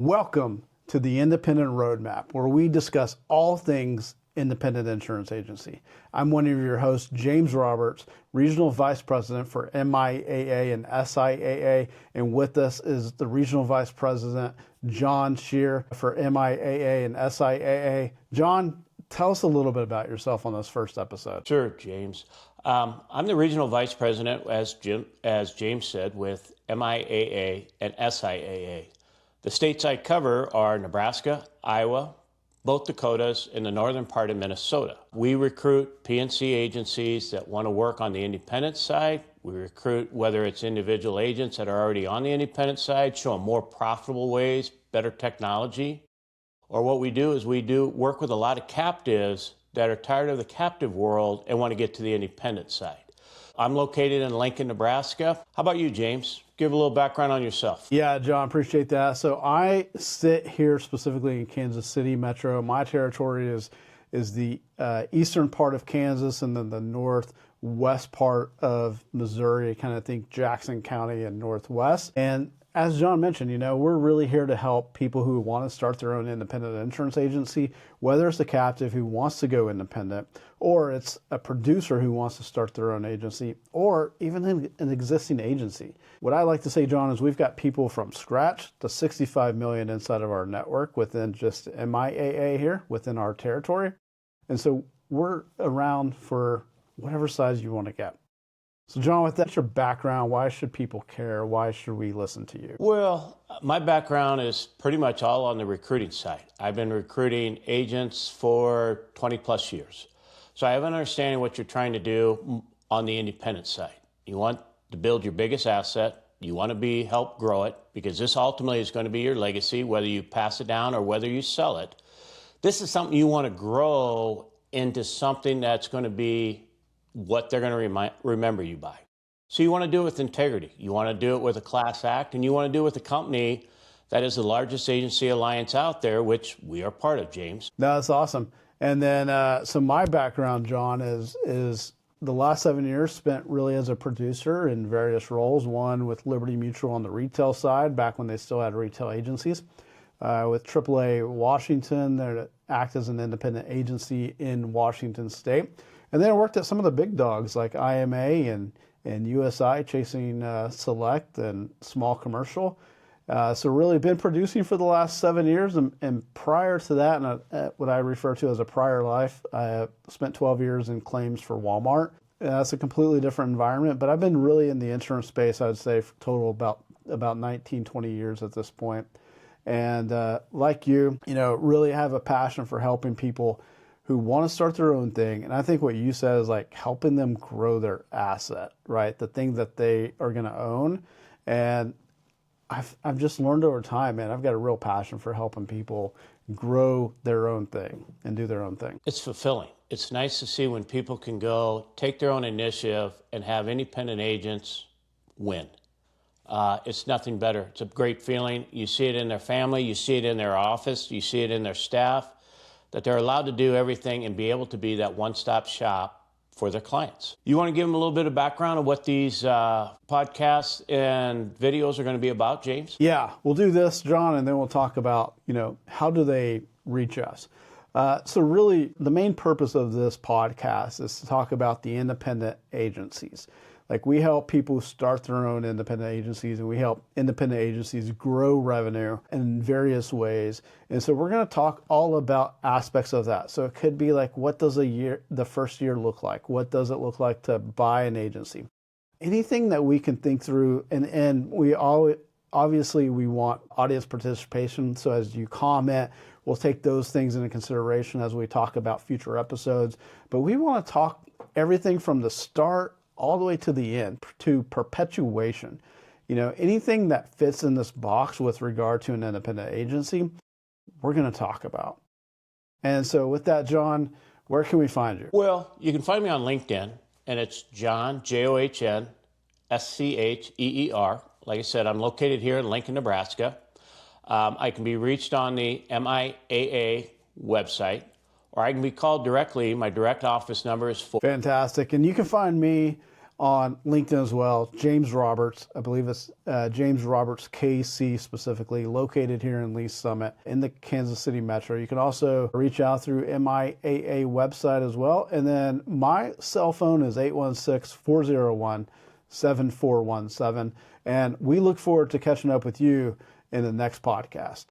Welcome to the Independent Roadmap, where we discuss all things independent insurance agency. I'm one of your hosts, James Roberts, Regional Vice President for MIAA and SIAA, and with us is the Regional Vice President, John Scheer, for MIAA and SIAA. John, tell us a little bit about yourself on this first episode. Sure, James. I'm the Regional Vice President, as James said, with MIAA and SIAA. The states I cover are Nebraska, Iowa, both Dakotas, and the northern part of Minnesota. We recruit P&C agencies that want to work on the independent side. We recruit whether it's individual agents that are already on the independent side, show them more profitable ways, better technology. Or what we do is we work with a lot of captives that are tired of the captive world and want to get to the independent side. I'm located in Lincoln, Nebraska. How about you, James? Give a little background on yourself. Yeah, John, appreciate that. So I sit here specifically in Kansas City Metro. My territory is the eastern part of Kansas and then the northwest part of Missouri, kind of think Jackson County and Northwest. And as John mentioned, we're really here to help people who want to start their own independent insurance agency, whether it's a captive who wants to go independent, or it's a producer who wants to start their own agency, or even an existing agency. What I like to say, John, is we've got people from scratch to 65 million inside of our network within just MIAA here, within our territory. And so we're around for whatever size you want to get. So John, with that, your background, why should people care? Why should we listen to you? Well, my background is pretty much all on the recruiting side. I've been recruiting agents for 20 plus years. So I have an understanding of what you're trying to do on the independent side. You want to build your biggest asset. You want to help grow it, because this ultimately is going to be your legacy, whether you pass it down or whether you sell it. This is something you want to grow into something that's going to be what they're going to remember you by. So you want to do it with integrity. You want to do it with a class act, and you want to do it with a company that is the largest agency alliance out there, which we are part of, James. No, that's awesome. And then, so my background, John, is the last 7 years spent really as a producer in various roles. One with Liberty Mutual on the retail side, back when they still had retail agencies. With AAA Washington, they act as an independent agency in Washington State. And then I worked at some of the big dogs like IMA and USI, chasing select and small commercial. So really been producing for the last 7 years. And prior to that, and what I refer to as a prior life, I spent 12 years in claims for Walmart. That's a completely different environment, but I've been really in the insurance space, I would say, for total about 19, 20 years at this point. And like you, really have a passion for helping people who want to start their own thing. And I think what you said is like helping them grow their asset, right? The thing that they are going to own. And I've just learned over time, man, I've got a real passion for helping people grow their own thing and do their own thing. It's fulfilling. It's nice to see when people can go take their own initiative and have independent agents win. It's nothing better. It's a great feeling. You see it in their family. You see it in their office. You see it in their staff, that they're allowed to do everything and be able to be that one-stop shop for their clients. You want to give them a little bit of background of what these podcasts and videos are going to be about, James? Yeah, we'll do this, John, and then we'll talk about, how do they reach us? So really, the main purpose of this podcast is to talk about the independent agencies. Like, we help people start their own independent agencies, and we help independent agencies grow revenue in various ways. And so we're going to talk all about aspects of that. So it could be like, what does the first year look like? What does it look like to buy an agency? Anything that we can think through, and we obviously we want audience participation. So as you comment, we'll take those things into consideration as we talk about future episodes. But we want to talk everything from the start all the way to the end, to perpetuation. Anything that fits in this box with regard to an independent agency, we're going to talk about. And so with that, John, where can we find you? Well, you can find me on LinkedIn, and it's John, John, Scheer. Like I said, I'm located here in Lincoln, Nebraska. I can be reached on the MIAA website, or I can be called directly. My direct office number is 4. Fantastic. And you can find me on LinkedIn as well. James Roberts, I believe it's James Roberts KC specifically, located here in Lee Summit in the Kansas City metro. You can also reach out through MIAA website as well. And then my cell phone is 816-401-7417. And we look forward to catching up with you in the next podcast.